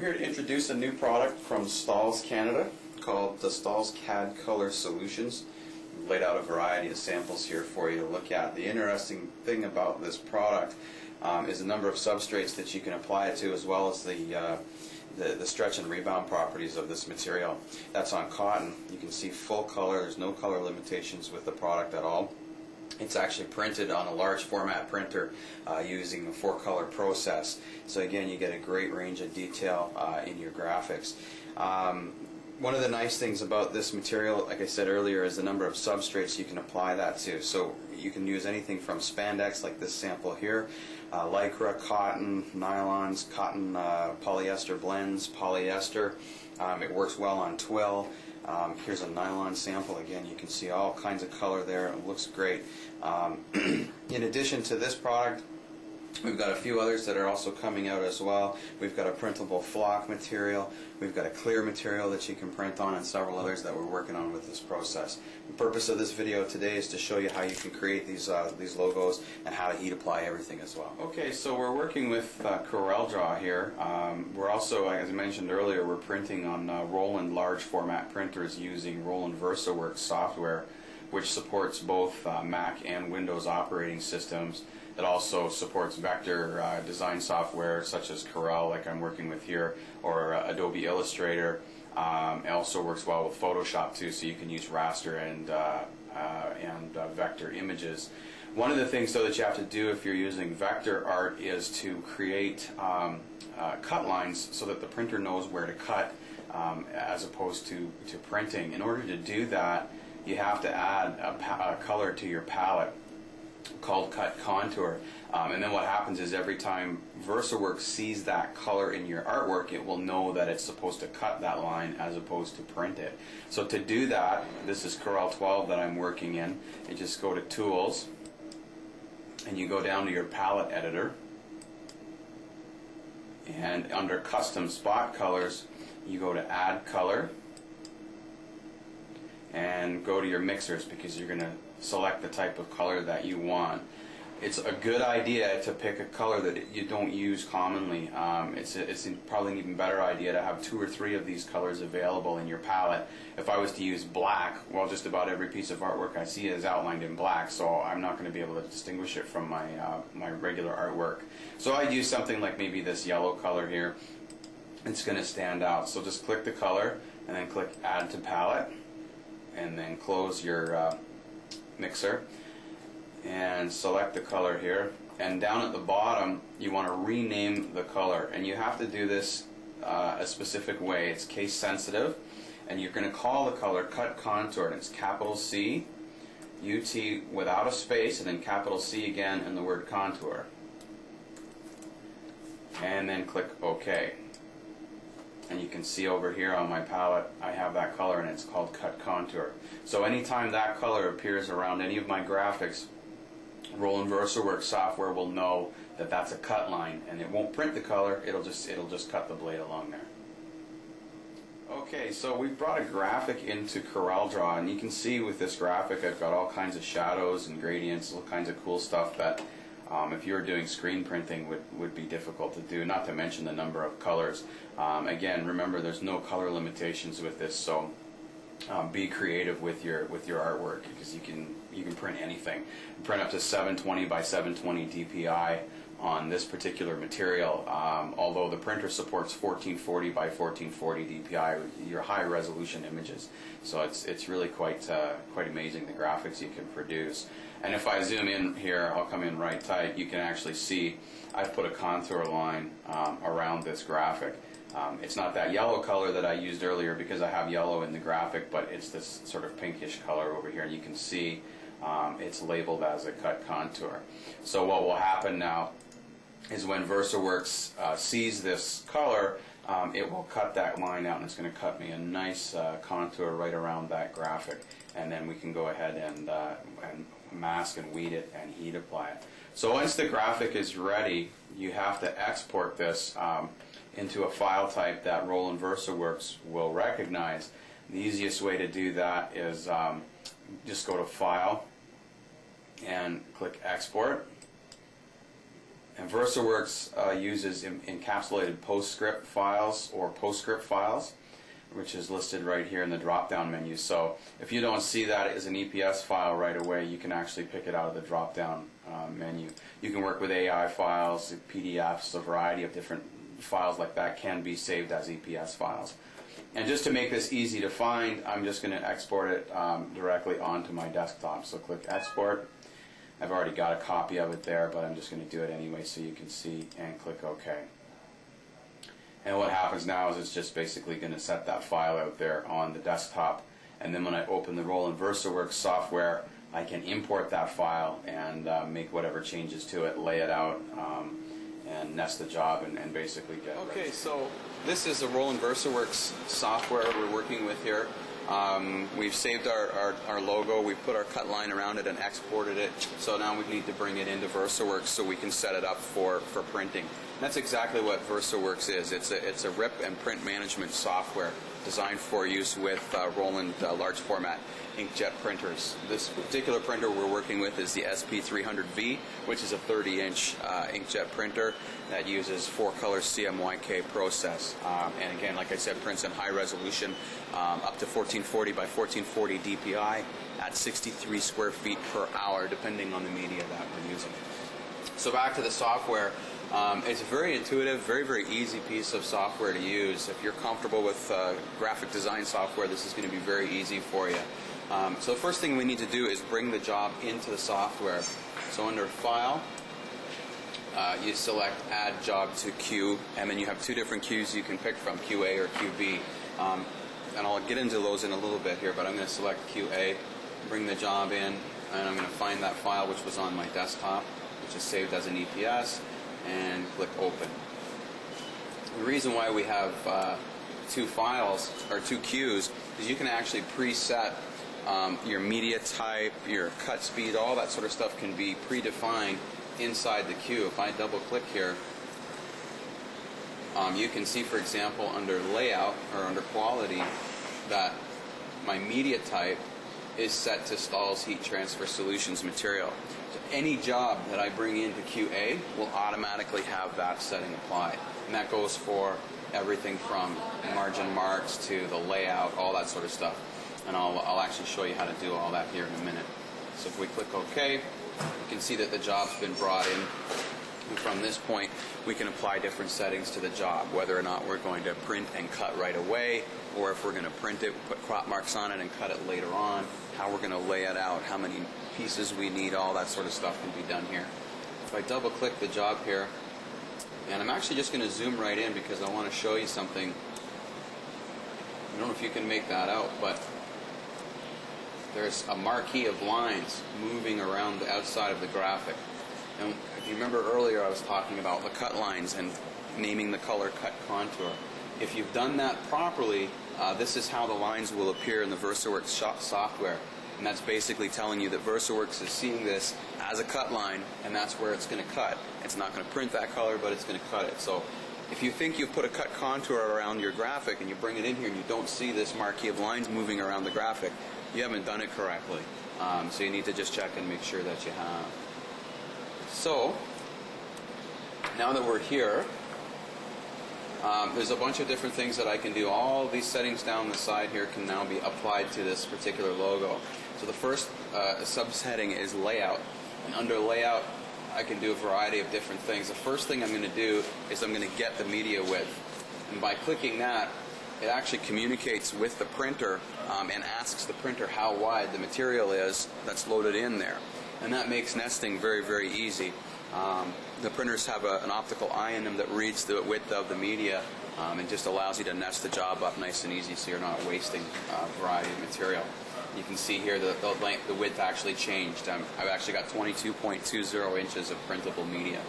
here to introduce a new product from Stahls Canada called the Stahls Cad Color Solutions. We've laid out a variety of samples here for you to look at. The interesting thing about this product is the number of substrates that you can apply it to, as well as the stretch and rebound properties of this material. That's on cotton. You can see full color. There's no color limitations with the product at all. It's actually printed on a large format printer using a 4-color process. So again, you get a great range of detail in your graphics. One of the nice things about this material, like I said earlier, is the number of substrates you can apply that to. So you can use anything from spandex, like this sample here, lycra, cotton, nylons, cotton polyester blends, polyester. It works well on twill. Here's a nylon sample. Again, you can see all kinds of color there. It looks great. In addition to this product, we've got a few others that are also coming out as well. We've got a printable flock material. We've got a clear material that you can print on, and several others that we're working on with this process. The purpose of this video today is to show you how you can create these logos and how to heat apply everything as well. Okay, so we're working with CorelDRAW here. We're also, as I mentioned earlier, we're printing on Roland large format printers using Roland VersaWorks software, which supports both Mac and Windows operating systems. It also supports vector design software such as Corel, like I'm working with here, or Adobe Illustrator. It also works well with Photoshop too, so you can use raster and vector images. One of the things though that you have to do if you're using vector art is to create cut lines so that the printer knows where to cut as opposed to printing. In order to do that, you have to add a color to your palette called Cut Contour, and then what happens is every time VersaWorks sees that color in your artwork, it will know that it's supposed to cut that line as opposed to print it. So to do that, this is Corel 12 that I'm working in. You just go to Tools and you go down to your palette editor, and under Custom Spot Colors you go to Add Color and go to your mixers, because you're going to select the type of color that you want. It's a good idea to pick a color that you don't use commonly. It's probably an even better idea to have 2 or 3 of these colors available in your palette. If I was to use black, well, just about every piece of artwork I see is outlined in black, so I'm not going to be able to distinguish it from my regular artwork. So I'd use something like maybe this yellow color here. It's going to stand out. So just click the color and then click Add to Palette, and then close your mixer and select the color here, and down at the bottom you want to rename the color, and you have to do this a specific way. It's case sensitive, and you're going to call the color Cut Contour, and it's capital C UT without a space, and then capital C again and the word contour, and then click OK. And you can see over here on my palette I have that color, and it's called Cut Contour. So anytime that color appears around any of my graphics, Roland VersaWorks software will know that that's a cut line, and it won't print the color, it'll just cut the blade along there. Okay, so we brought a graphic into CorelDRAW, and you can see with this graphic I've got all kinds of shadows and gradients, all kinds of cool stuff that if you were doing screen printing would be difficult to do, not to mention the number of colors. Again, remember there's no color limitations with this, so be creative with your artwork, because you can print anything. Print up to 720 by 720 DPI on this particular material, although the printer supports 1440 by 1440 DPI, your high resolution images. So it's really quite amazing the graphics you can produce. And if I zoom in here, I'll come in right tight, you can actually see I've put a contour line around this graphic. It's not that yellow color that I used earlier because I have yellow in the graphic, but it's this sort of pinkish color over here, and you can see it's labeled as a cut contour. So what will happen now is when VersaWorks sees this color, it will cut that line out, and it's going to cut me a nice contour right around that graphic, and then we can go ahead and mask and weed it and heat apply it. So once the graphic is ready, you have to export this into a file type that Roland VersaWorks will recognize. The easiest way to do that is just go to File and click Export, And VersaWorks uses encapsulated PostScript files or PostScript files, which is listed right here in the drop-down menu. So if you don't see that as an EPS file right away, you can actually pick it out of the drop-down menu. You can work with AI files, PDFs, a variety of different files like that can be saved as EPS files. And just to make this easy to find, I'm just going to export it directly onto my desktop. So click Export. I've already got a copy of it there, but I'm just going to do it anyway so you can see, and click OK. And what happens now is it's just basically going to set that file out there on the desktop, and then when I open the Roland VersaWorks software, I can import that file and make whatever changes to it, lay it out, and nest the job and basically get it ready. Okay, so this is the Roland VersaWorks software we're working with here. We've saved our logo, we've put our cut line around it and exported it, so now we need to bring it into VersaWorks so we can set it up for printing. And that's exactly what VersaWorks is. It's a rip and print management software designed for use with Roland large format inkjet printers. This particular printer we're working with is the SP300V, which is a 30-inch inkjet printer that uses 4-color CMYK process. And again, like I said, prints in high resolution, up to 1440 by 1440 DPI at 63 square feet per hour, depending on the media that we're using. So back to the software. It's a very intuitive, very easy piece of software to use. If you're comfortable with graphic design software, this is going to be very easy for you. So the first thing we need to do is bring the job into the software. So under File, you select Add Job to Queue, and then you have two different queues you can pick from, QA or QB. And I'll get into those in a little bit here, but I'm going to select QA, bring the job in, and I'm going to find that file which was on my desktop, which is saved as an EPS, and click Open. The reason why we have two files, or two queues, is you can actually preset your media type, your cut speed, all that sort of stuff can be predefined inside the queue. If I double click here, you can see, for example, under Layout or under Quality, that my media type is set to Stahls Heat Transfer Solutions material. So any job that I bring into QA will automatically have that setting applied. And that goes for everything from margin marks to the layout, all that sort of stuff. And I'll actually show you how to do all that here in a minute. So if we click OK, you can see that the job's been brought in. And from this point, we can apply different settings to the job, whether or not we're going to print and cut right away, or if we're going to print it, put crop marks on it and cut it later on, how we're going to lay it out, how many pieces we need, all that sort of stuff can be done here. If I double click the job here, and I'm actually just going to zoom right in because I want to show you something. I don't know if you can make that out, but there's a marquee of lines moving around the outside of the graphic. And if you remember earlier, I was talking about the cut lines and naming the color cut contour. If you've done that properly, this is how the lines will appear in the VersaWorks software. And that's basically telling you that VersaWorks is seeing this as a cut line, and that's where it's going to cut. It's not going to print that color, but it's going to cut it. So if you think you've put a cut contour around your graphic and you bring it in here and you don't see this marquee of lines moving around the graphic, you haven't done it correctly. So you need to just check and make sure that you have. So now that we're here, there's a bunch of different things that I can do. All these settings down the side here can now be applied to this particular logo. So the first subsetting is Layout. And under Layout, I can do a variety of different things. The first thing I'm going to do is I'm going to get the media width. And by clicking that, it actually communicates with the printer and asks the printer how wide the material is that's loaded in there. And that makes nesting very easy. The printers have an optical eye in them that reads the width of the media and just allows you to nest the job up nice and easy so you're not wasting a variety of material. You can see here the width actually changed. I've actually got 22.20 inches of printable media.